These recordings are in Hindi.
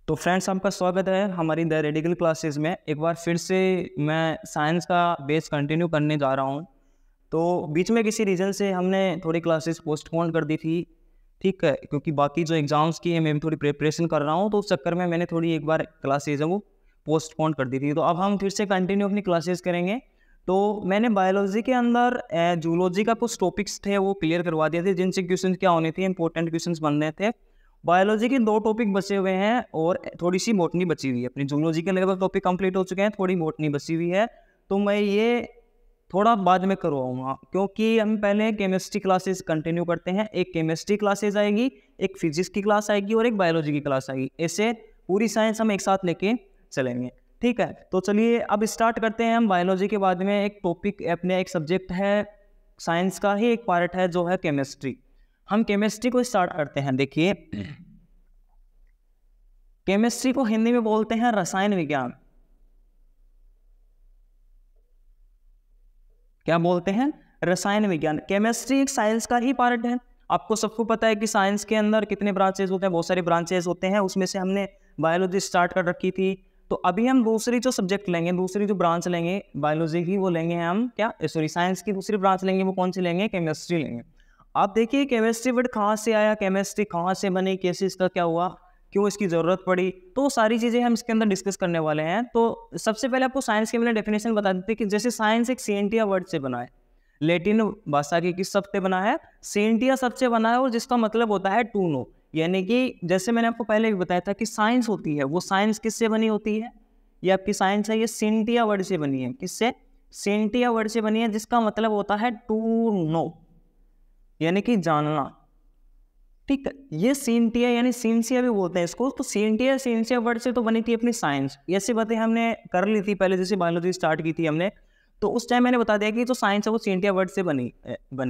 तो फ्रेंड्स, आपका स्वागत है हमारी द रेडिकल क्लासेस में। एक बार फिर से मैं साइंस का बेस कंटिन्यू करने जा रहा हूँ। तो बीच में किसी रीज़न से हमने थोड़ी क्लासेस पोस्टपोन कर दी थी, ठीक है, क्योंकि बाकी जो एग्ज़ाम्स की है मैं भी थोड़ी प्रिपरेशन कर रहा हूँ, तो उस चक्कर में मैंने थोड़ी एक बार क्लासेज है वो पोस्टपोन कर दी थी। तो अब हम फिर से कंटिन्यू अपनी क्लासेस करेंगे। तो मैंने बायोलॉजी के अंदर जूलॉजी का कुछ टॉपिक्स थे वो क्लियर करवा दिए थे, जिनसे क्वेश्चन क्या होने थे, इंपॉर्टेंट क्वेश्चन बनने थे। बायोलॉजी के 2 टॉपिक बचे हुए हैं और थोड़ी सी बॉटनी बची हुई है। अपनी जूलॉजी के लगभग टॉपिक कंप्लीट हो चुके हैं, थोड़ी बॉटनी बची हुई है, तो मैं ये थोड़ा बाद में करवाऊंगा, क्योंकि हम पहले केमिस्ट्री क्लासेस कंटिन्यू करते हैं। एक केमिस्ट्री क्लासेस आएगी, एक फिजिक्स की क्लास आएगी और एक बायोलॉजी की क्लास आएगी। ऐसे पूरी साइंस हम एक साथ लेके चलेंगे, ठीक है। तो चलिए अब स्टार्ट करते हैं हम बायोलॉजी के बाद में। एक टॉपिक अपने एक सब्जेक्ट है, साइंस का ही एक पार्ट है जो है केमिस्ट्री। हम केमिस्ट्री को स्टार्ट करते हैं। देखिए, केमिस्ट्री को हिंदी में बोलते हैं रसायन विज्ञान। क्या बोलते हैं? रसायन विज्ञान। केमिस्ट्री एक साइंस का ही पार्ट है। आपको सबको पता है कि साइंस के अंदर कितने ब्रांचेस होते हैं, बहुत सारे ब्रांचेस होते हैं। उसमें से हमने बायोलॉजी स्टार्ट कर रखी थी। तो अभी हम दूसरी जो सब्जेक्ट लेंगे, दूसरी जो ब्रांच लेंगे बायोलॉजी की, वो लेंगे हम क्या, सॉरी, साइंस की दूसरी ब्रांच लेंगे। वो कौन सी लेंगे? केमिस्ट्री लेंगे। आप देखिए केमिस्ट्री वर्ड कहाँ से आया, केमिस्ट्री कहाँ से बनी, कैसे इसका क्या हुआ, क्यों इसकी ज़रूरत पड़ी, तो सारी चीज़ें हम इसके अंदर डिस्कस करने वाले हैं। तो सबसे पहले आपको साइंस की मैंने डेफिनेशन बता दी थी कि जैसे साइंस एक सेंटिया वर्ड से बना है, लैटिन भाषा की किस शब्द से बना है? सेंटिया शब्द से बना है, और जिसका मतलब होता है टू नो। यानी कि जैसे मैंने आपको पहले भी बताया था कि साइंस होती है, वो साइंस किससे बनी होती है? ये आपकी साइंस है, ये सेंटिया वर्ड से बनी है। किससे? सेंटिया वर्ड से बनी है, जिसका मतलब होता है टू नो, यानी कि जानना, ठीक है। ये सीनटिया यानी सीनसिया भी बोलते हैं इसको। तो सीनटिया सीनसिया वर्ड से तो बनी थी अपनी साइंस। ऐसी बातें हमने कर ली थी पहले, जैसे बायोलॉजी स्टार्ट की थी हमने, तो उस टाइम मैंने बता दिया कि जो साइंस है वो सीनटिया वर्ड से बनी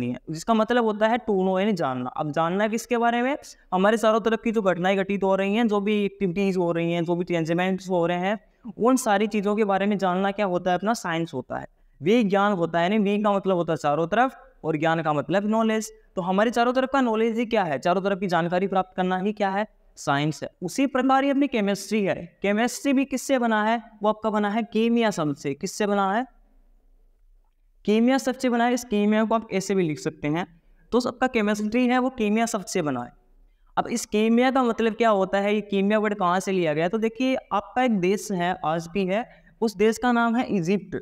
है, जिसका मतलब होता है टू नो, यानी जानना। अब जानना किसके बारे में? हमारे चारों तरफ की जो घटनाएं घटित हो रही हैं, जो भी एक्टिविटीज़ हो रही हैं, जो भी चेंजमेंट्स हो रहे हैं, उन सारी चीज़ों के बारे में जानना क्या होता है? अपना साइंस होता है, विज्ञान होता है। यानी वी का मतलब होता है चारों तरफ, और ज्ञान का मतलब नॉलेज। तो हमारे चारों तरफ का नॉलेज ही क्या है? चारों तरफ की जानकारी प्राप्त करना ही क्या है? साइंस है। उसी प्रकार ये अपनी केमिस्ट्री है। केमिस्ट्री भी किससे बना है? वो आपका बना है कीमिया शब्द से। किससे बना है? कीमिया शब्द से बना है। इस कीमिया को आप ऐसे भी लिख सकते हैं। तो सबका केमिस्ट्री है वो कीमिया शब्द से बना है। अब इस कीमिया का मतलब क्या होता है? ये कीमिया वर्ड कहाँ से लिया गया? तो देखिए, आपका एक देश है, आज भी है, उस देश का नाम है इजिप्ट।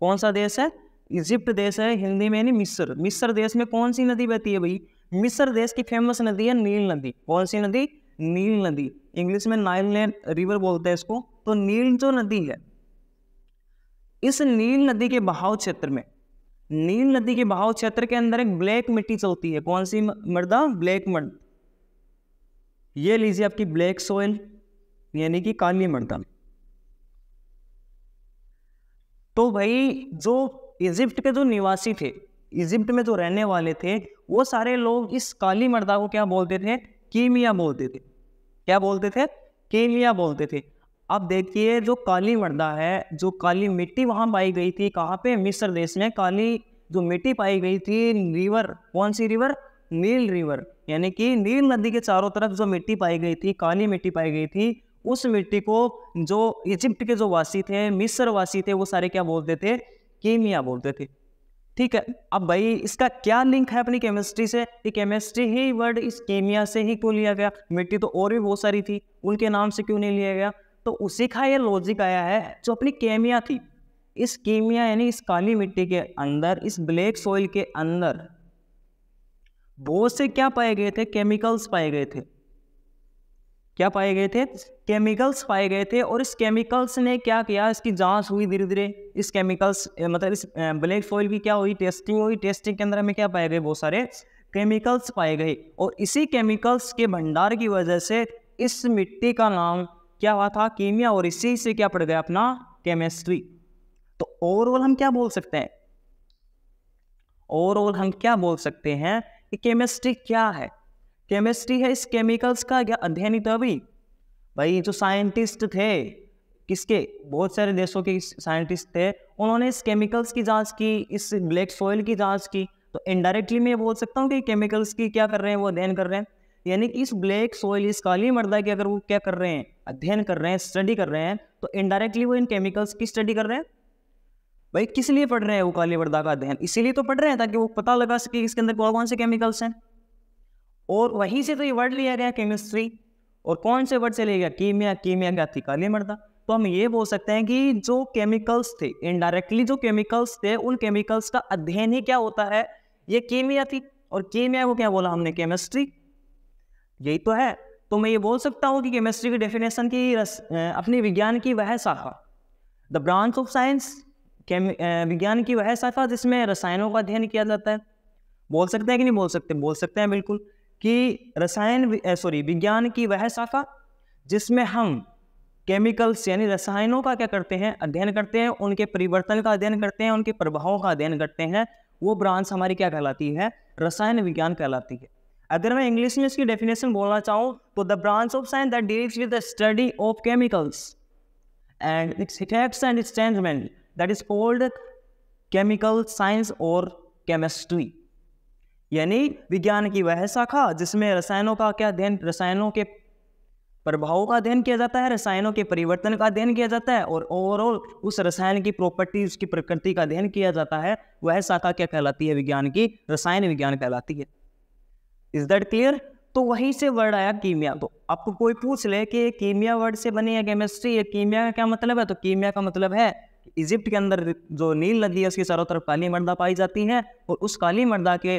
कौन सा देश है? इजिप्ट देश है, हिंदी में नहीं मिस्र। मिस्र देश में कौन सी नदी बहती है भाई? मिस्र देश की फेमस नदी है नील नदी। कौन सी नदी? नील नदी। इंग्लिश में नाइल रिवर बोलते हैं इसको। तो नील जो नदी है, इस नील नदी के बहाव क्षेत्र में, नील नदी के बहाव क्षेत्र के अंदर एक ब्लैक मिट्टी चलती है। कौन सी मृदा? ब्लैक मृदा। ये लीजिए आपकी ब्लैक सोइल, यानी कि काली मृदा। तो भाई जो इजिप्ट के जो निवासी थे, इजिप्ट में जो रहने वाले थे, वो सारे लोग इस काली मृदा को क्या बोलते थे? कीमिया बोलते थे। क्या बोलते थे? कीमिया बोलते थे। अब देखिए, जो काली मृदा है, जो काली मिट्टी वहां पाई गई थी, कहाँ पे? मिस्र देश में। काली जो मिट्टी पाई गई थी, रिवर, कौन सी रिवर? नील रिवर। यानी कि नील नदी के चारों तरफ जो मिट्टी पाई गई थी, काली मिट्टी पाई गई थी, उस मिट्टी को जो इजिप्ट के जो वासी थे, मिस्र वासी थे, वो सारे क्या बोलते थे? कीमिया बोलते थे, ठीक है। अब भाई इसका क्या लिंक है अपनी केमिस्ट्री से? कि केमिस्ट्री ही वर्ड इस कीमिया से ही क्यों लिया गया? मिट्टी तो और भी बहुत सारी थी, उनके नाम से क्यों नहीं लिया गया? तो उसी का ये लॉजिक आया है। जो अपनी केमिया थी, इस कीमिया यानी इस काली मिट्टी के अंदर, इस ब्लैक सॉइल के अंदर बहुत से क्या पाए गए थे? केमिकल्स पाए गए थे। क्या पाए गए थे? केमिकल्स पाए गए थे। और इस केमिकल्स ने क्या किया? इसकी जांच हुई धीरे धीरे। इस केमिकल्स मतलब इस ब्लैक सॉइल की क्या हुई? टेस्टिंग हुई। टेस्टिंग के अंदर हमें क्या पाए गए? बहुत सारे केमिकल्स पाए गए। और इसी केमिकल्स के भंडार की वजह से इस मिट्टी का नाम क्या हुआ था? कीमिया। और इसी से क्या पड़ गया? अपना केमिस्ट्री। तो ओवरऑल हम क्या बोल सकते हैं? ओवरऑल हम क्या बोल सकते हैं कि केमिस्ट्री क्या है? केमिस्ट्री है इस केमिकल्स का क्या अध्ययन ही तभी। भाई जो साइंटिस्ट थे, किसके? बहुत सारे देशों के साइंटिस्ट थे, उन्होंने इस केमिकल्स की जांच की, इस ब्लैक सॉइल की जांच की। तो इनडायरेक्टली मैं ये बोल सकता हूँ कि केमिकल्स की क्या कर रहे हैं? वो अध्ययन कर रहे हैं। यानी कि इस ब्लैक सॉइल, इस काली मृदा की अगर वो क्या कर रहे हैं, अध्ययन कर रहे हैं, स्टडी कर रहे हैं, तो इनडायरेक्टली वो इन केमिकल्स की स्टडी कर रहे हैं। भाई किस लिए पढ़ रहे हैं वो काली मृदा का अध्ययन? इसीलिए तो पढ़ रहे हैं ताकि वो पता लगा सके इसके अंदर कौन कौन से केमिकल्स हैं। और वहीं से तो ये वर्ड लिया गया केमिस्ट्री, और कौन से वर्ड से लिया गया? कीमिया। कीमिया क्या थी? काली मृदा। तो हम ये बोल सकते हैं कि जो केमिकल्स थे, इनडायरेक्टली जो केमिकल्स थे, उन केमिकल्स का अध्ययन ही क्या होता है? ये कीमिया थी। और कीमिया को क्या बोला हमने? केमिस्ट्री। यही तो है। तो मैं ये बोल सकता हूँ कि केमिस्ट्री की डेफिनेशन की अपनी विज्ञान की वह शाखा, द ब्रांच ऑफ साइंस, विज्ञान की वह शाखा जिसमें रसायनों का अध्ययन किया जाता है। बोल सकते हैं कि नहीं बोल सकते? बोल सकते हैं बिल्कुल, कि विज्ञान की वह शाखा जिसमें हम केमिकल्स यानी रसायनों का क्या करते हैं? अध्ययन करते हैं, उनके परिवर्तन का अध्ययन करते हैं, उनके प्रभावों का अध्ययन करते हैं। वो ब्रांच हमारी क्या कहलाती है? रसायन विज्ञान कहलाती है। अगर मैं इंग्लिश में इसकी डेफिनेशन बोलना चाहूँ तो the branch of science that deals with the study of chemicals and it's effects and it's changement, that is called chemical science और केमिस्ट्री। यानी विज्ञान की वह शाखा जिसमें रसायनों का क्या अध्ययन, रसायनों के प्रभावों का अध्ययन किया जाता है, रसायनों के परिवर्तन का अध्ययन किया जाता है, और ओवरऑल उस रसायन की प्रॉपर्टी, उसकी प्रकृति का अध्ययन किया जाता है। वह शाखा क्या कहलाती है? विज्ञान की रसायन विज्ञान कहलाती है। Is that clear? तो वहीं से वर्ड आया कीमिया। तो आपको कोई पूछ ले कि कीमिया वर्ड से बनी है केमिस्ट्री, कीमिया का क्या मतलब है? तो कीमिया का मतलब है इजिप्ट के अंदर जो नील नदी है उसकी चारों तरफ काली मृदा पाई जाती है, और उस काली मृदा के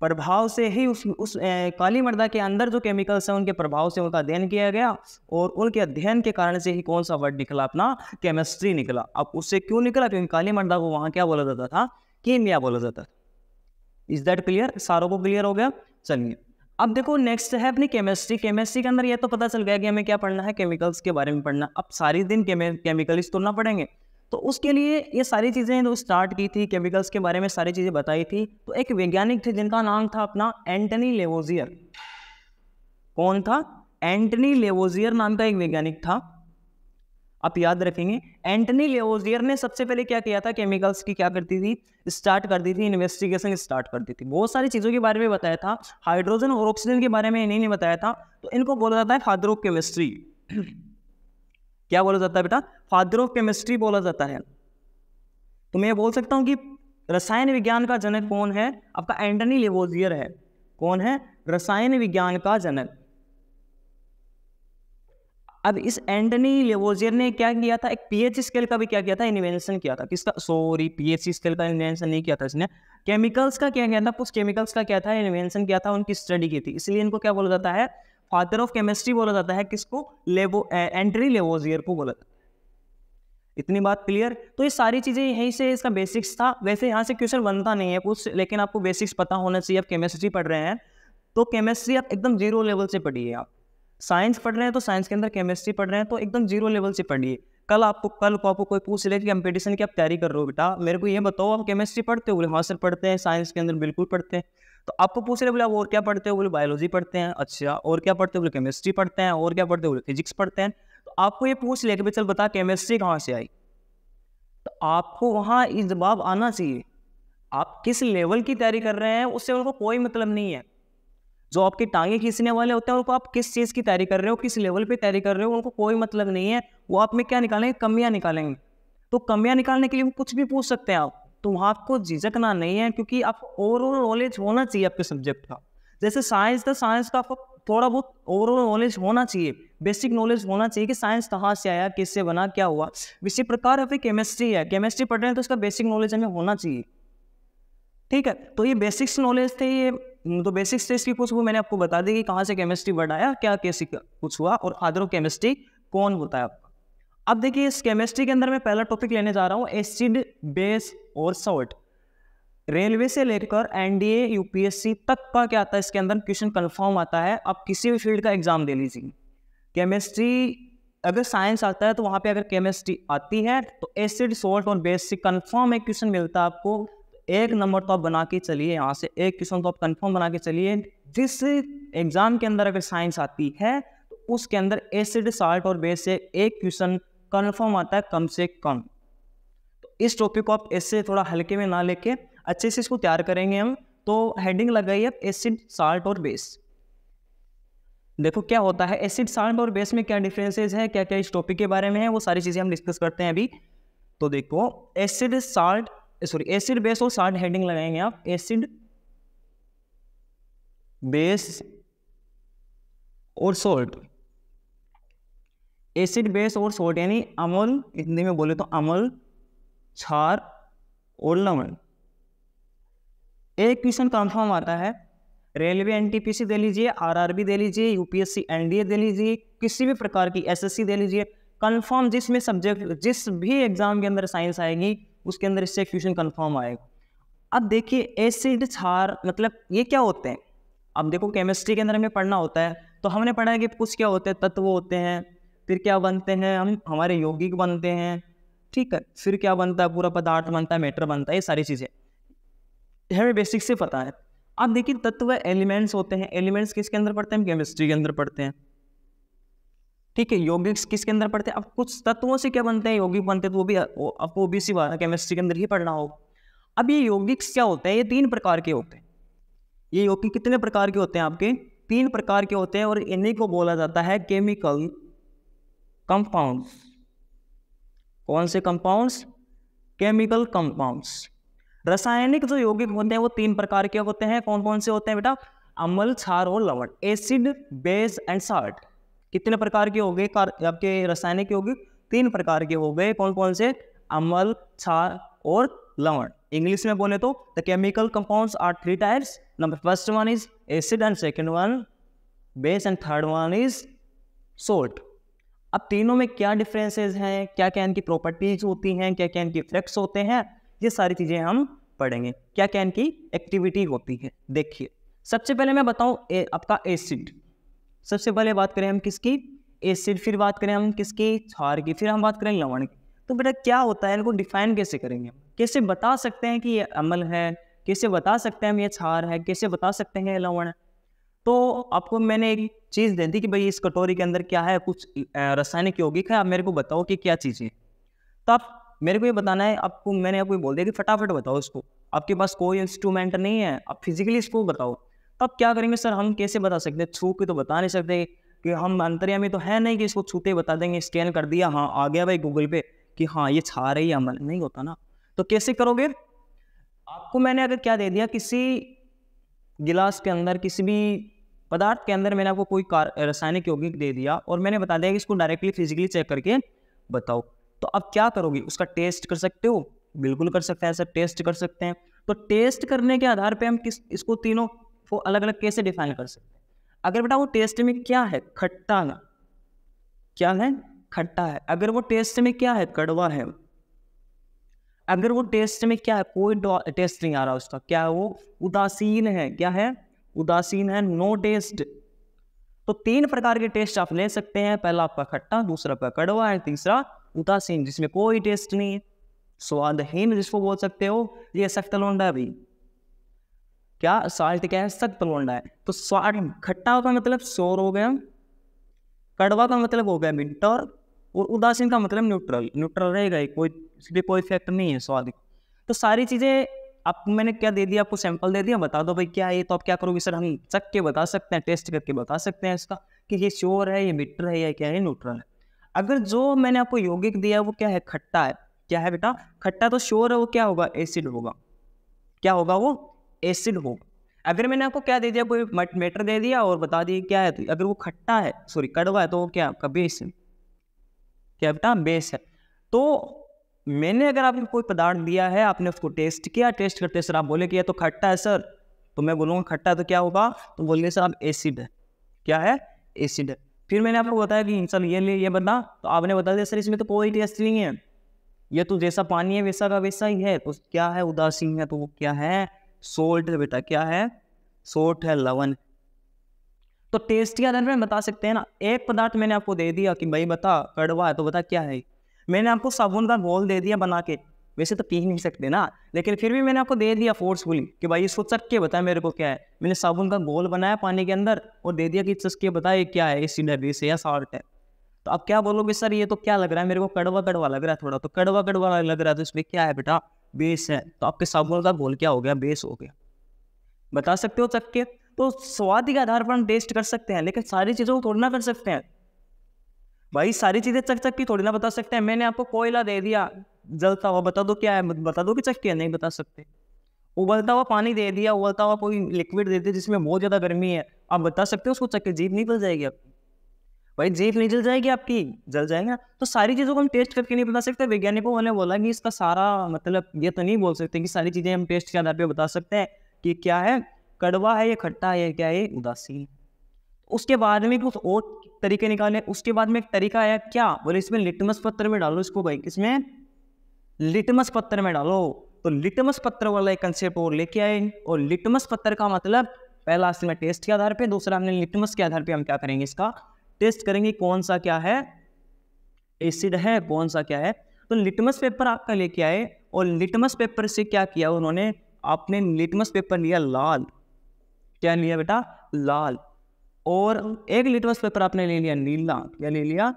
प्रभाव से ही उस काली मृदा के अंदर जो केमिकल्स हैं उनके प्रभाव से उनका अध्ययन किया गया, और उनके अध्ययन के कारण से ही कौन सा वर्ड निकला? अपना केमिस्ट्री निकला। अब उससे क्यों निकला? क्योंकि काली मृदा को वहाँ क्या बोला जाता था? कीमिया बोला जाता था। Is that clear? सारों को क्लियर हो गया? चलिए अब देखो नेक्स्ट है अपनी केमिस्ट्री। केमिस्ट्री के अंदर ये तो पता चल गया कि हमें क्या पढ़ना है? केमिकल्स के बारे में पढ़ना। अब सारी दिन केमिकल्स तो ना पढ़ेंगे, तो उसके लिए ये सारी चीज़ें जो स्टार्ट की थी, केमिकल्स के बारे में सारी चीज़ें बताई थी। तो एक वैज्ञानिक थे जिनका नाम था अपना एंटनी लेवोजियर। कौन था? एंटनी लेवोजियर नाम का एक वैज्ञानिक था। आप याद रखेंगे, एंटनी लेवोजियर ने सबसे पहले क्या किया था? केमिकल्स की क्या करती थी? स्टार्ट कर दी थी, इन्वेस्टिगेशन स्टार्ट कर दी थी। बहुत सारी चीज़ों के बारे में बताया था, हाइड्रोजन और ऑक्सीजन के बारे में इन्हीं ने बताया था। तो इनको बोला जाता है फादर ऑफ केमिस्ट्री। क्या बोला जाता है बेटा? फादर ऑफ केमिस्ट्री बोला जाता है। तो मैं बोल सकता हूँ कि रसायन विज्ञान का जनक कौन है? आपका एंटनी लेवोजियर है। कौन है? रसायन विज्ञान का जनक। अब इस एंटनी लेवोजियर ने क्या किया था? एक पीएच स्केल का भी क्या किया था? इन्वेंशन किया था। किसका? सॉरी, पीएच स्केल का इन्वेंशन नहीं किया था इसने। केमिकल्स का क्या किया था? कुछ केमिकल्स का क्या था? इन्वेंशन किया था, उनकी स्टडी की थी। इसलिए इनको क्या बोला जाता है? फादर ऑफ केमिस्ट्री बोला जाता है। किसको? एंटनी लेवोजियर को बोला जाता है। इतनी बात क्लियर? तो ये सारी चीज़ें यहीं से इसका बेसिक्स था। वैसे यहाँ से क्वेश्चन बनता नहीं है कुछ, लेकिन आपको बेसिक्स पता होना चाहिए। आप केमिस्ट्री पढ़ रहे हैं तो केमिस्ट्री आप एकदम जीरो लेवल से पढ़िए। आप साइंस पढ़ रहे हैं तो साइंस के अंदर केमिस्ट्री पढ़ रहे हैं तो एकदम जीरो लेवल से पढ़िए। कल को आपको कोई पूछ ले कि कंपटीशन की आप तैयारी कर रहे हो, बेटा मेरे को ये बताओ आप केमिस्ट्री पढ़ते हो? बोले हाँ सर पढ़ते हैं। साइंस के अंदर बिल्कुल पढ़ते हैं। तो आपको पूछ रहे बोले और क्या पढ़ते हो? बोले बायोलॉजी पढ़ते हैं। अच्छा, और क्या पढ़ते हो? बोले केमिस्ट्री पढ़ते हैं। और क्या पढ़ते हो? बोले फिजिक्स पढ़ते हैं। तो आपको ये पूछ ले कि चल बता केमिस्ट्री कहाँ से आई, तो आपको वहाँ ये जवाब आना चाहिए। आप किस लेवल की तैयारी कर रहे हैं उससे उनको कोई मतलब नहीं है। जो आपकी टांगे खींचने वाले होते हैं उनको आप किस चीज़ की तैयारी कर रहे हो, किस लेवल पे तैयारी कर रहे हो, उनको कोई मतलब नहीं है। वो आप में क्या निकालेंगे? कमियां निकालेंगे। तो कमियां निकालने के लिए वो कुछ भी पूछ सकते हैं आप। तो वहाँ आपको झिझकना नहीं है, क्योंकि आपको ओवरऑल नॉलेज होना चाहिए आपके सब्जेक्ट का। जैसे साइंस था, साइंस का आपको थोड़ा बहुत ओवरऑल नॉलेज होना चाहिए, बेसिक नॉलेज होना चाहिए कि साइंस कहाँ से आया, किससे बना, क्या हुआ। इसी प्रकार अभी केमिस्ट्री है, केमिस्ट्री पढ़ रहे हैं तो इसका बेसिक नॉलेज हमें होना चाहिए। ठीक है, तो ये बेसिक्स नॉलेज थे। ये तो बेसिक्स थे इसकी कुछ, वो मैंने आपको बता दी कि कहाँ से केमिस्ट्री वर्ड आया, क्या कैसे कुछ हुआ, और फादर ऑफ केमिस्ट्री कौन होता है आपका। अब देखिए इस केमिस्ट्री के अंदर मैं पहला टॉपिक लेने जा रहा हूँ एसिड, बेस और सॉल्ट। रेलवे से लेकर एनडीए यूपीएससी तक का क्या आता है इसके अंदर क्वेश्चन कंफर्म आता है। आप किसी भी फील्ड का एग्जाम दे लीजिए, केमिस्ट्री अगर साइंस आता है तो वहाँ पे अगर केमिस्ट्री आती है तो एसिड, सॉल्ट और बेस से कंफर्म एक क्वेश्चन मिलता है आपको। एक नंबर तो आप बना के चलिए, यहाँ से एक क्वेश्चन तो आप कंफर्म बना के चलिए। जिस एग्जाम के अंदर अगर साइंस आती है तो उसके अंदर एसिड, सॉल्ट और बेस से एक क्वेश्चन कंफर्म आता है कम से कम। तो इस टॉपिक को आप ऐसे थोड़ा हल्के में ना लेके अच्छे से इसको तैयार करेंगे हम। तो हेडिंग लगाइए एसिड, सॉल्ट और बेस। देखो क्या होता है, एसिड साल्ट और बेस में क्या डिफरेंसेस है, क्या क्या इस टॉपिक के बारे में है, वो सारी चीज़ें हम डिस्कस करते हैं अभी। तो देखो acid salt, sorry acid base और साल्ट हेडिंग लगाएंगे आप, एसिड बेस और सोल्ट। एसिड बेस और सोल्ट यानी अम्ल, हिंदी में बोले तो अम्ल, क्षार और लवण। एक क्वेश्चन कंफर्म आता है, रेलवे एनटीपीसी दे लीजिए, आरआरबी दे लीजिए, यूपीएससी एनडीए दे लीजिए, किसी भी प्रकार की एसएससी दे लीजिए, कंफर्म जिसमें सब्जेक्ट जिस भी एग्जाम के अंदर साइंस आएगी उसके अंदर इससे क्वेश्चन कंफर्म आएगा। अब देखिए एसिड क्षार मतलब ये क्या होते हैं। अब देखो केमिस्ट्री के अंदर हमें पढ़ना होता है, तो हमने पढ़ा है कि कुछ क्या होते हैं, तत्व होते हैं, फिर क्या बनते हैं, हम हमारे यौगिक बनते हैं, ठीक है, फिर क्या बनता है, पूरा पदार्थ बनता है, मैटर बनता है, ये सारी चीज़ें हमें बेसिक से पता है। अब देखिए तत्व एलिमेंट्स होते हैं, एलिमेंट्स किसके अंदर पढ़ते हैं, हम केमिस्ट्री के अंदर पढ़ते हैं, ठीक है। यौगिक किसके अंदर पढ़ते हैं, अब कुछ तत्वों से क्या बनते हैं, यौगिक बनते हैं, तो वो भी आपको ओबीसी वाला केमिस्ट्री के अंदर ही पढ़ना होगा। अब ये यौगिक्स क्या होते हैं, ये 3 प्रकार के होते हैं। ये यौगिक कितने प्रकार के होते हैं आपके, 3 प्रकार के होते हैं, और इन्हीं को बोला जाता है केमिकल कंपाउंड्स। कौन से कंपाउंड्स, केमिकल कंपाउंड्स। रासायनिक जो यौगिक होते हैं वो 3 प्रकार के होते हैं। कौन कौन से होते हैं बेटा, अम्ल, क्षार और लवण, एसिड बेस एंड साल्ट। कितने प्रकार के हो गए आपके रासायनिक यौगिक, 3 प्रकार के हो गए। कौन कौन से, अम्ल, क्षार और लवण। इंग्लिश में बोले तो the chemical compounds are 3 types. Number first one is acid and second one base and third one is salt. अब तीनों में क्या डिफरेंसेस हैं, क्या क्या इनकी प्रॉपर्टीज होती हैं, क्या क्या इनके इफेक्ट्स होते हैं, ये सारी चीजें हम पढ़ेंगे। क्या क्या इनकी एक्टिविटी होती है। देखिए सबसे पहले मैं बताऊं आपका एसिड। सबसे पहले बात करें हम किसकी, एसिड, फिर बात करें हम किसकी, क्षार की, फिर हम बात करें लवण की। तो बेटा क्या होता है, इनको डिफाइन कैसे करेंगे, कैसे बता सकते हैं कि ये अम्ल है, कैसे बता सकते हैं हम ये क्षार है, कैसे बता सकते हैं ये लवण है। तो आपको मैंने एक चीज़ दे दी कि भाई इस कटोरी के अंदर क्या है, कुछ रासायनिक यौगिक है, आप मेरे को बताओ कि क्या चीज़ है। तो आप मेरे को ये बताना है, आपको मैंने आपको बोल दिया कि फटाफट बताओ इसको। आपके पास कोई इंस्ट्रूमेंट नहीं है, आप फिजिकली इसको बताओ। तो आप क्या करेंगे, सर हम कैसे बता सकते हैं, छू के तो बता नहीं सकते, कि हम अंतर्यामी तो है नहीं कि इसको छूते बता देंगे, स्कैन कर दिया, हाँ आ गया भाई गूगल पे कि हाँ ये क्षार है, ये अम्ल नहीं होता ना। तो कैसे करोगे, आपको मैंने अगर क्या दे दिया, किसी गिलास के अंदर, किसी भी पदार्थ के अंदर मैंने आपको कोई रासायनिक यौगिक दे दिया और मैंने बता दिया कि इसको डायरेक्टली फिजिकली चेक करके बताओ, तो अब क्या करोगे, उसका टेस्ट कर सकते हो, बिल्कुल कर सकते हैं सर, टेस्ट कर सकते हैं। तो टेस्ट करने के आधार पे हम इसको तीनों को अलग अलग कैसे डिफाइन कर सकते हैं। अगर बेटा वो टेस्ट में क्या है, खट्टा है, क्या है, खट्टा है। अगर वो टेस्ट में क्या है, कड़वा है। अगर वो टेस्ट में क्या है, कोई टेस्ट नहीं आ रहा उसका, क्या है वो, उदासीन है, क्या है, उदासीन है, नो टेस्ट। तो 3 प्रकार के टेस्ट आप ले सकते हैं, पहला आपका खट्टा, दूसरा आपका कड़वा है, तीसरा उदासीन जिसमें कोई टेस्ट नहीं है, स्वादहीन जिसको बोल सकते हो, ये सख्त लौंडा भी, क्या साल्ट क्या है, सख्त लौंडा है। तो स्वाद, खट्टा का मतलब सोर हो गया, कड़वा का मतलब हो गया बिटर, और उदासीन का मतलब न्यूट्रल, न्यूट्रल रहेगा ही, कोई इसलिए कोई इफेक्ट नहीं है स्वाद। तो सारी चीज़ें आपको मैंने क्या दे दिया, आपको सैंपल दे दिया, बता दो भाई क्या है। तो आप क्या करोगे, सर हम चख के बता सकते हैं, टेस्ट करके बता सकते हैं इसका कि ये श्योर है, ये बिटर है, या क्या है, न्यूट्रल है। अगर जो मैंने आपको यौगिक दिया वो क्या है, खट्टा है, क्या है बेटा, खट्टा, तो श्योर है वो क्या होगा, एसिड होगा, क्या होगा वो, एसिड होगा। अगर मैंने आपको क्या दे दिया, कोई मैटर दे दिया और बता दिया क्या है, तो अगर वो खट्टा है, सॉरी कड़वा है, तो वो क्या आपका बेस है, क्या बेटा, बेस है। तो मैंने अगर आपको कोई पदार्थ दिया है, आपने उसको टेस्ट किया, टेस्ट करते सर आप बोले कि ये तो खट्टा है सर, तो मैं बोलूँगा खट्टा है, तो क्या होगा, तो बोलिए सर आप एसिड है, क्या है, एसिड है। फिर मैंने आपको बताया कि सर ये बता, तो आपने बता दिया सर इसमें तो कोई टेस्ट नहीं है, ये तो जैसा पानी है वैसा का वैसा ही है, तो क्या है, उदासीन है, तो वो क्या है, सोल्ट है बेटा, क्या है, सोल्ट है, लवण। तो टेस्ट के आधार पर बता सकते हैं ना। एक पदार्थ मैंने आपको दे दिया कि भाई बता कड़वा है, तो बता क्या है। मैंने आपको साबुन का घोल दे दिया बना के, वैसे तो पी नहीं सकते ना, लेकिन फिर भी मैंने आपको दे दिया फोर्सफुली कि भाई इसको चख के बता मेरे को क्या है। मैंने साबुन का घोल बनाया पानी के अंदर और दे दिया कि चख के बता ये क्या है, एसिड है, बेस है या साल्ट है। तो आप क्या बोलोगे, सर ये तो क्या लग रहा है मेरे को, कड़वा कड़वा लग रहा है थोड़ा, तो कड़वा कड़वा लग रहा है, तो इसमें क्या है बेटा, बेस है। तो आपके साबुन का घोल क्या हो गया, बेस हो गया, बता सकते हो चख के। तो स्वाद के आधार पर हम टेस्ट कर सकते हैं, लेकिन सारी चीज़ों को थोड़ी ना कर सकते हैं भाई। सारी चीज़ें चख चख की थोड़ी ना बता सकते हैं। मैंने आपको कोयला दे दिया जलता हुआ, बता दो क्या है, बता दो कि चख के, नहीं बता सकते। उबलता हुआ पानी दे दिया, उबलता हुआ कोई लिक्विड दे दिया जिसमें बहुत ज़्यादा गर्मी है, आप बता सकते हो उसको चख के? जीभ नहीं जल जाएगी आपकी भाई, जीभ नहीं जल जाएगी आपकी, जल जाएगा। तो सारी चीज़ों को हम टेस्ट करके नहीं बता सकते। वैज्ञानिकों ने बोला कि इसका सारा मतलब ये तो नहीं बोल सकते कि सारी चीज़ें हम टेस्ट के आधार पर बता सकते हैं कि क्या है, कड़वा है, ये खट्टा है, क्या है, उदासीन। उसके बाद में कुछ और तरीके निकाले। उसके बाद में एक तरीका है, क्या बोले, इसमें लिटमस पत्र में डालो इसको भाई, इसमें लिटमस पत्र में डालो। तो लिटमस पत्र वाला एक कंसेप्ट और लेके आए, और लिटमस पत्र का मतलब पहला इसमें टेस्ट के आधार पे, दूसरा हमने लिटमस के आधार पे हम क्या करेंगे, इसका टेस्ट करेंगे कौन सा क्या है, एसिड है, कौन सा क्या है। तो लिटमस पेपर आपका लेके आए, और लिटमस पेपर से क्या किया उन्होंने, आपने लिटमस पेपर लिया लाल, क्या लिया बेटा, लाल, और एक लिटमस पेपर आपने ले लिया नीला, क्या ले लिया,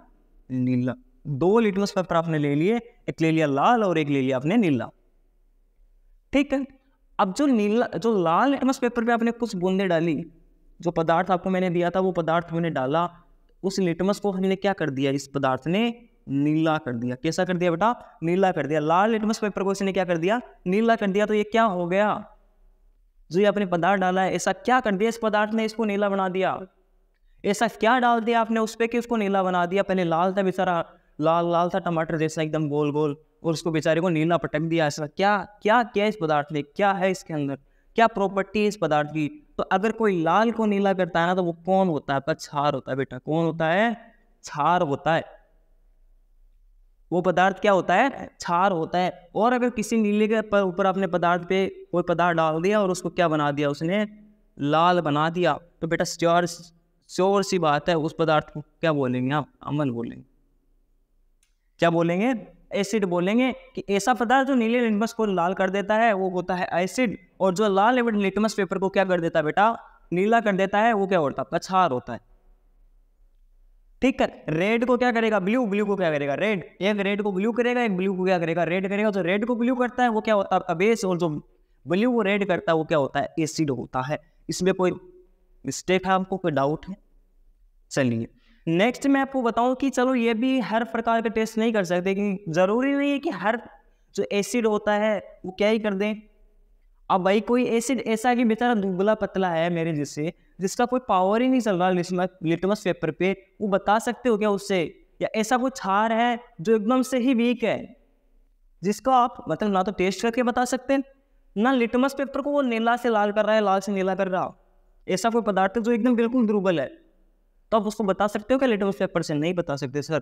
नीला। दो लिटमस पेपर आपने ले लिए, एक ले लिया लाल और एक ले लिया आपने नीला, ठीक है। अब जो लाल लिटमस पेपर पे आपने कुछ बूंदे डाली, जो पदार्थ आपको मैंने दिया था वो पदार्थ मैंने डाला, उस लिटमस को हमने क्या कर दिया, इस पदार्थ ने नीला कर दिया। कैसा कर दिया बेटा, नीला कर दिया। लाल लिटमस पेपर को इसने क्या कर दिया, नीला कर दिया। तो ये क्या हो गया, जो ये आपने पदार्थ डाला है, ऐसा क्या कर दिया इस पदार्थ ने, इसको नीला बना दिया। ऐसा क्या डाल दिया आपने उस पे कि उसको नीला बना दिया। पहले लाल था बेचारा, लाल लाल था टमाटर जैसा एकदम गोल गोल, और उसको बेचारे को नीला पटक दिया। ऐसा क्या क्या क्या इस पदार्थ ने, क्या है इसके अंदर, क्या प्रॉपर्टी है इस पदार्थ की। तो अगर कोई लाल को नीला करता है ना, तो वो कौन होता है, क्षार होता है बेटा। कौन होता है, क्षार होता है। वो पदार्थ क्या होता है, क्षार होता है। और अगर किसी नीले के ऊपर आपने पदार्थ पे कोई पदार्थ डाल दिया और उसको क्या बना दिया, उसने लाल बना दिया, तो बेटा श्योर सी बात है उस पदार्थ को क्या बोलेंगे आप, अम्ल बोलेंगे। क्या बोलेंगे, एसिड बोलेंगे। कि ऐसा पदार्थ जो नीले लिटमस को लाल कर देता है वो होता है एसिड, और जो लाल लिटमस पेपर को क्या कर देता है बेटा, नीला कर देता है, वो क्या होता है, क्षार होता है, ठीक है। रेड को क्या करेगा, ब्लू, ब्लू को क्या करेगा, रेड। एक रेड को ब्लू करेगा, एक ब्लू को क्या करेगा, रेड करेगा। जो रेड को ब्लू करता है वो क्या होता है, बेस, और जो ब्लू को रेड करता है वो क्या होता है, एसिड होता है। इसमें कोई मिस्टेक है, आपको कोई डाउट है? चलिए नेक्स्ट मैं आपको बताऊं कि चलो ये भी हर प्रकार का टेस्ट नहीं कर सकते, कि जरूरी नहीं है कि हर जो एसिड होता है वो क्या ही कर दें। अब भाई कोई एसिड ऐसा कि बेचारा दुबला पतला है मेरे जैसे, जिसका कोई पावर ही नहीं चल रहा लिटमस पेपर पे, वो बता सकते हो क्या उससे? या ऐसा कोई क्षार है जो एकदम से ही वीक है, जिसको आप मतलब ना तो टेस्ट करके बता सकते हैं, ना लिटमस पेपर को वो नीला से लाल कर रहा है, लाल से नीला कर रहा, ऐसा कोई पदार्थ है जो एकदम बिल्कुल दुर्बल है, तो आप उसको बता सकते हो क्या लिटमस पेपर से? नहीं बता सकते सर।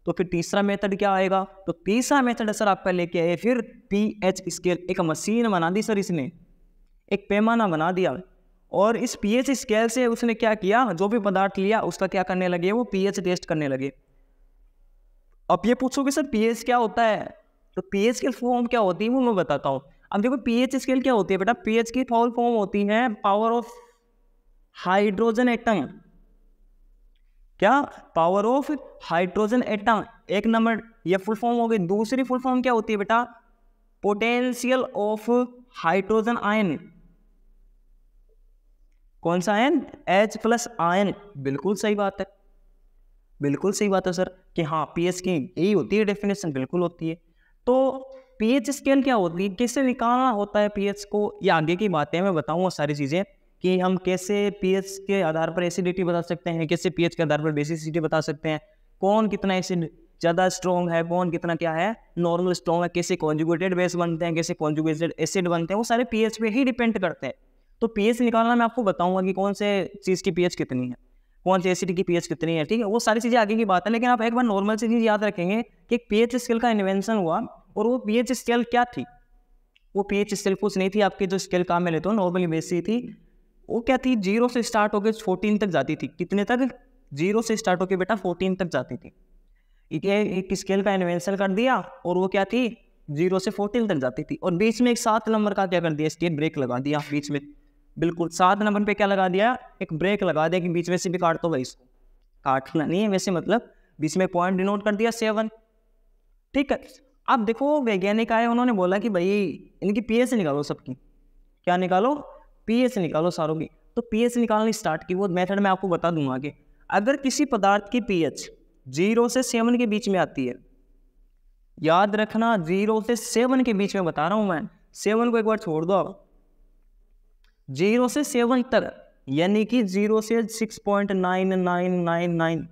तो फिर तीसरा मेथड क्या आएगा? तो तीसरा मेथड सर आपका लेके आए फिर पीएच स्केल। एक मशीन बना दी सर इसने, एक पैमाना बना दिया, और इस पीएच स्केल से उसने क्या किया, जो भी पदार्थ लिया उसका क्या करने लगे, वो पीएच टेस्ट करने लगे। अब ये पूछोगे सर पीएच क्या होता है, तो पीएच स्केल फॉर्म क्या होती है वो मैं बताता हूँ। अब देखो पीएच स्केल क्या होती है बेटा, पीएच की फुल फॉर्म होती है पावर ऑफ हाइड्रोजन एटम। क्या, पावर ऑफ हाइड्रोजन एटम, एक नंबर ये फुल फॉर्म हो गई। दूसरी फुल फॉर्म क्या होती है बेटा, पोटेंशियल ऑफ हाइड्रोजन आयन। कौन सा आयन, H+ आयन। बिल्कुल सही बात है, बिल्कुल सही बात है सर, कि हाँ पीएच की यही होती है डेफिनेशन, बिल्कुल होती है। तो पीएच स्केल क्या होती है, कैसे निकालना होता है पीएच को, ये आगे की बातें मैं बताऊंगा सारी चीज़ें, कि हम कैसे पीएच के आधार पर एसिडिटी बता सकते हैं, कैसे पीएच के आधार पर बेसिसिटी बता सकते हैं, कौन कितना एसिड ज़्यादा स्ट्रॉन्ग है, कौन कितना क्या है नॉर्मल स्ट्रॉन्ग है, कैसे कॉन्जुगेटेड बेस बनते हैं, कैसे कॉन्जुगेटेड एसिड बनते हैं, वो सारे पीएच पे ही डिपेंड करते हैं। तो पीएच निकालना मैं आपको बताऊंगा कि कौन से चीज़ की पीएच कितनी है, कौन सी एसिड की पीएच कितनी है, ठीक है। वो सारी चीज़ें आगे की बात है, लेकिन आप एक बार नॉर्मल से चीज़ याद रखेंगे कि एक पीएच स्केल का इन्वेंशन हुआ, और वो पीएच स्केल क्या थी, वो पीएच स्केल कुछ नहीं थी, आपके जो स्केल काम में लेते हो नॉर्मली बेसी थी, वो क्या थी, 0 से स्टार्ट होकर 14 तक जाती थी। कितने तक, 0 से स्टार्ट होकर बेटा 14 तक जाती थी। एक स्केल का इन्वेंशन कर दिया, और वो क्या थी, 0 से 14 तक जाती थी, और बीच में एक 7 नंबर का क्या कर दिया, स्केल ब्रेक लगा दिया बीच में। बिल्कुल 7 नंबर पे क्या लगा दिया, एक ब्रेक लगा दिया, कि बीच में से भी काट दो भाई, इसको काटना नहीं है वैसे, मतलब बीच में पॉइंट डिनोट कर दिया 7, ठीक है। अब देखो वैज्ञानिक आए, उन्होंने बोला कि भाई इनकी पीएच निकालो सबकी, क्या निकालो, पीएच निकालो सारों की। तो पीएच निकालनी स्टार्ट की, वो मेथड मैं आपको बता दूंगा आगे। अगर किसी पदार्थ की पीएच 0 से 7 के बीच में आती है, याद रखना 0 से 7 के बीच में बता रहा हूं मैं, 7 को एक बार छोड़ दो आप, 0 से 7 तक, यानी कि 0 से 6.9999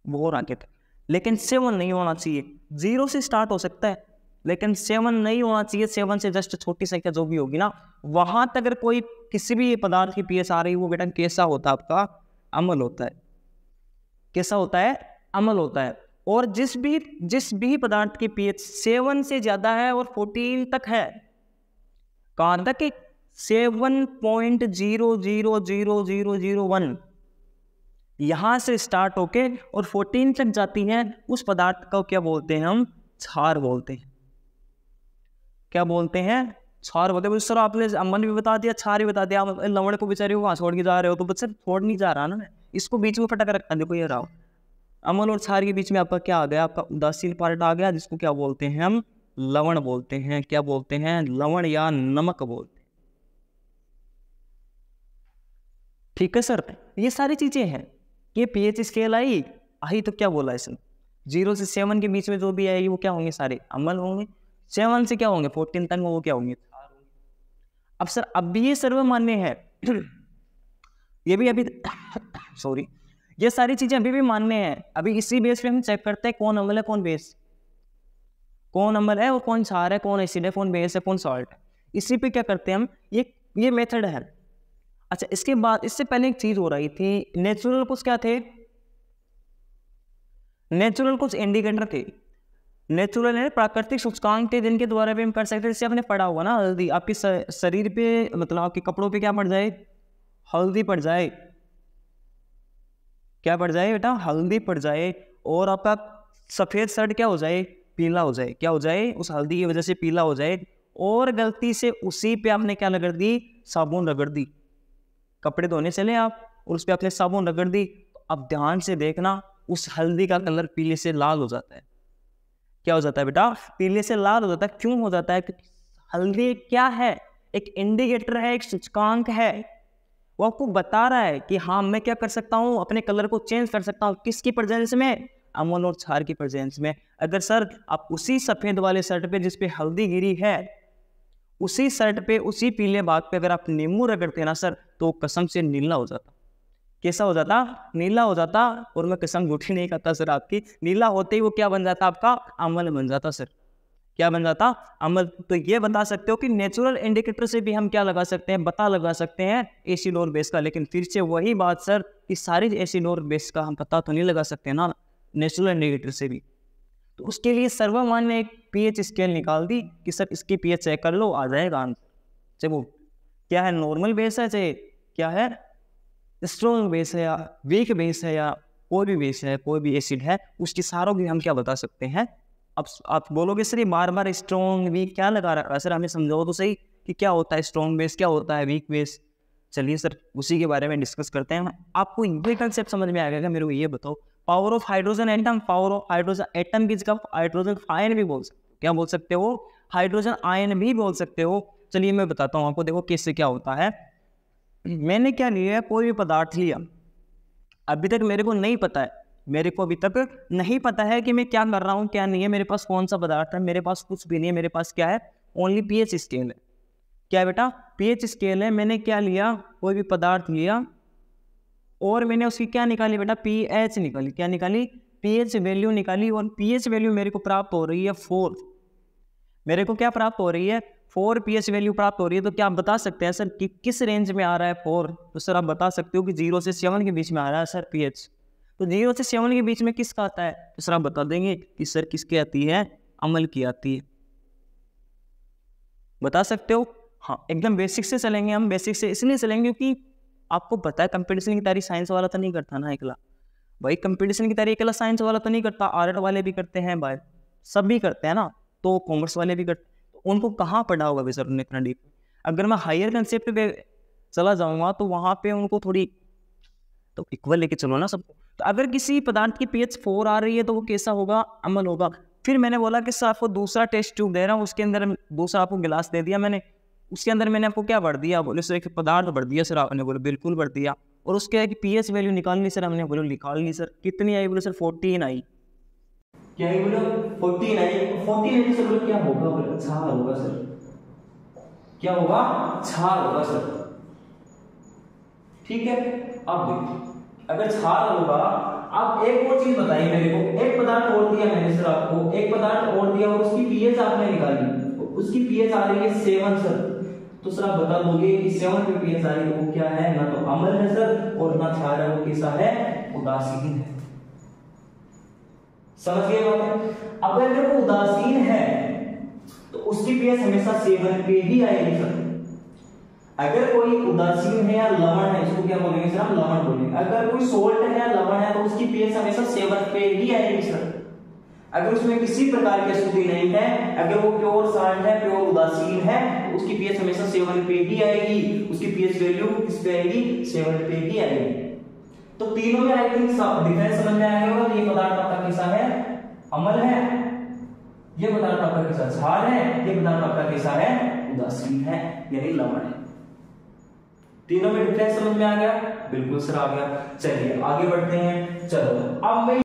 वो रॉकेट, लेकिन 7 नहीं होना चाहिए। 0 से स्टार्ट हो सकता है लेकिन 7 नहीं होना चाहिए। 7 से जस्ट छोटी संख्या जो भी होगी ना, वहां तक अगर कोई किसी भी पदार्थ की पीएच आ रही, वो बेटा कैसा होता है आपका, अम्ल होता है। कैसा होता है, अम्ल होता है। और जिस भी पदार्थ की पीएच 7 से ज्यादा है और 14 तक है, कहां तक, 7.0000001 यहां से स्टार्ट होके और 14 तक जाती है, उस पदार्थ को क्या बोलते हैं, हम क्षार बोलते हैं। क्या बोलते हैं, क्षार बोलते हैं। सर आपने अम्ल भी बता दिया, क्षार भी बता दिया, आप लवण को बेचारे वहां छोड़ के जा रहे हो, तो बच्चे छोड़ नहीं जा रहा ना, मैं इसको बीच में फटक रखा, देखो ये रहा, अम्ल और क्षार के बीच में आपका क्या आ गया, आपका उदासीन पार्ट आ गया, जिसको क्या बोलते हैं हम, लवण बोलते हैं। क्या बोलते हैं, लवण या नमक बोलते हैं। ठीक है सर, ये सारी चीजें हैं। ये पीएच स्केल आई तो क्या बोला इसने, 0 से 7 के बीच में जो भी आएगी वो क्या होंगे, सारे अम्ल होंगे। 7 से क्या होंगे, 14 तक वो क्या होंगे, क्षार होंगे। अब सर अब भी ये सर्वमान्य है ये भी अभी सॉरी, ये सारी चीजें अभी भी मान्य है। अभी इसी बेस पे हम चेक करते हैं कौन अम्ल है कौन बेस, कौन अम्ल है और कौन क्षार है, कौन एसिड है, कौन बेस है, कौन सॉल्ट है। इसी पे क्या करते हैं हम, ये मेथड है। अच्छा, इसके बाद इससे पहले एक चीज हो रही थी, नेचुरल कुछ क्या थे, नेचुरल कुछ इंडिकेटर थे। नेचुरल है प्राकृतिक सूचकांक थे, जिनके द्वारा भी हम कर सकते हैं। जैसे आपने पढ़ा हुआ ना, हल्दी आपके शरीर पे, मतलब आपके कपड़ों पे क्या पड़ जाए, हल्दी पड़ जाए। क्या पड़ जाए बेटा, हल्दी पड़ जाए, और आपका सफेद शर्ट क्या हो जाए, पीला हो जाए। क्या हो जाए, उस हल्दी की वजह से पीला हो जाए, और गलती से उसी पे आपने क्या रगड़ दी, साबुन रगड़ दी। कपड़े धोने चले आप और उस पर आपने साबुन रगड़ दी, तो अब ध्यान से देखना, उस हल्दी का कलर पीले से लाल हो जाता है। क्या हो जाता है बेटा, पीले से लाल हो जाता है। क्यों हो जाता है, क्योंकि हल्दी क्या है, एक इंडिकेटर है, एक सूचकांक है। वो आपको बता रहा है कि हाँ मैं क्या कर सकता हूँ, अपने कलर को चेंज कर सकता हूँ। किसकी प्रेजेंस में, अम्ल और क्षार की प्रेजेंस में। अगर सर आप उसी सफेद वाले शर्ट पे जिसपे हल्दी गिरी है, उसी शर्ट पे उसी पीले भाग पे अगर आप नींबू रगड़ते ना सर, तो कसम से नीला हो जाता। कैसा हो जाता, नीला हो जाता। और मैं कसम झूठी नहीं करता सर आपकी, नीला होते ही वो क्या बन जाता, आपका अम्ल बन जाता सर। क्या बन जाता, अम्ल। तो ये बता सकते हो कि नेचुरल इंडिकेटर से भी हम क्या लगा सकते हैं, पता लगा सकते हैं एसिड और बेस का। लेकिन फिर से वही बात सर, कि सारी एसिड और बेस का हम पता तो नहीं लगा सकते ना नेचुरल इंडिकेटर से भी। तो उसके लिए सर्वमान्य ने एक पीएच स्केल निकाल दी कि सर इसकी पीएच चेक कर लो, आ जाएगा आंसर। चाहे वो क्या है, नॉर्मल बेस है, चाहे क्या है, स्ट्रॉन्ग बेस है या वीक बेस है, या कोई भी बेस है, कोई भी एसिड है, उसकी सारों की हम क्या बता सकते हैं। अब आप बोलोगे सर ये बार बार स्ट्रॉन्ग वीक क्या लगा रहा है, सर हमें समझाओ तो सही कि क्या होता है स्ट्रॉन्ग बेस, क्या होता है वीक बेस। चलिए सर उसी के बारे में डिस्कस करते हैं। आपको ये कंसेप्ट समझ में आएगा, मेरे को ये बताओ, power of hydrogen atom, power of hydrogen atom की जगह हाइड्रोजन आयन भी बोल सकते हो। क्या बोल सकते हो, हाइड्रोजन आयन भी बोल सकते हो। चलिए मैं बताता हूँ आपको, देखो किससे क्या होता है। मैंने क्या लिया, कोई भी पदार्थ लिया, अभी तक मेरे को नहीं पता है, मेरे को अभी तक नहीं पता है कि मैं क्या कर रहा हूँ क्या नहीं है, मेरे पास कौन सा पदार्थ है, मेरे पास कुछ भी नहीं है। मेरे पास क्या है, ओनली पीएच स्केल है। क्या है बेटा, पीएच स्केल है। मैंने क्या लिया, कोई भी पदार्थ लिया और मैंने उसकी क्या निकाली बेटा, पीएच निकाली। क्या निकाली, पीएच वैल्यू निकाली। और पीएच वैल्यू मेरे को प्राप्त हो रही है 4। मेरे को क्या प्राप्त हो रही है, 4 पीएच वैल्यू प्राप्त हो रही है। तो क्या आप बता सकते हैं सर कि किस रेंज में आ रहा है 4? तो सर आप बता सकते हो कि 0 से 7 के बीच में आ रहा है सर पीएच। तो 0 से 7 के बीच में किसका आता है, तो सर आप बता देंगे कि सर किसकी आती है, अम्ल की आती है। बता सकते हो, हाँ एकदम बेसिक से चलेंगे हम। बेसिक से इसलिए चलेंगे क्योंकि आपको पता है कंपटीशन की तैयारी साइंस वाला तो नहीं करता ना अकेला भाई। कंपटीशन की तैयारी अकेला साइंस वाला तो नहीं करता, आर्ट वाले भी करते हैं भाई, सभी करते हैं ना। तो कॉमर्स वाले भी करते, तो उनको कहाँ पढ़ा होगा भाई सर ने इतना डीप। अगर मैं हायर कंसेप्ट पे चला जाऊँगा तो वहाँ पे उनको थोड़ी तो इक्वल लेके चलो ना सबको। तो अगर किसी पदार्थ की पीएच 4 आ रही है तो वो कैसा होगा, अम्ल होगा। फिर मैंने बोला कि सर आपको दूसरा टेस्ट ट्यूब दे रहा हूँ, उसके अंदर दूसरा आपको गिलास दे दिया मैंने, उसके अंदर मैंने आपको क्या भर दिया, बोले सर एक पदार्थ भर दिया सर आपने, बोले बिल्कुल भर दिया। और उसके पीएच वैल्यू निकालनी सर हमने, बोले निकाल ली सर। कितनी आई, बोले सर 14 आई। क्या आई बोले 14 आई। 14 आई सर, बोले क्या होगा, बोले क्षार होगा सर। क्या होगा, क्षार होगा सर। ठीक है, अब देखिए अगर क्षार होगा, अब एक और चीज बताइए मेरे को, एक पदार्थ और दिया मैंने सर आपको, एक पदार्थ और दिया और उसकी पीएच आपने निकाली, उसकी पीएच आ रही है 7 सर। तो सर आप बता दोगे कि 7 पे पीएच आ रही है, वो क्या है, ना तो अम्ल है सर और ना क्षार है, वो कैसा है, उदासीन है। समझ गए बात। अब अगर वो उदासीन है तो उसकी पीएच हमेशा 7 पे ही आएगी सर। अगर कोई उदासीन है या लवण है, इसको क्या बोलेंगे सर, हम लवण बोलेंगे। अगर कोई सोल्ट है या लवण है तो उसकी पीएच हमेशा 7 पे ही आएगी सर। अगर उसमें किसी प्रकार की अशुद्धि नहीं है, अगर वो प्योर साल्ट है, प्योर उदासीन है, तो उसकी पीएच हमेशा 7 पे ही आएगी। उसकी पीएच वैल्यू किस पे आएगी, 7 पे ही आएगी। तो तीनों में आई थिंक डिफरेंस समझ में आया होगा। ये पदार्थ आपका कैसा है, अम्ल है, ये पदार्थ आपका कैसा क्षार है, ये पदार्थ आपका कैसा है, उदासीन है यानी लवण है। तीनों में डिफरेंस समझ में आ गया, बिल्कुल सर आ गया। चलिए आगे बढ़ते हैं। चलो अब मैं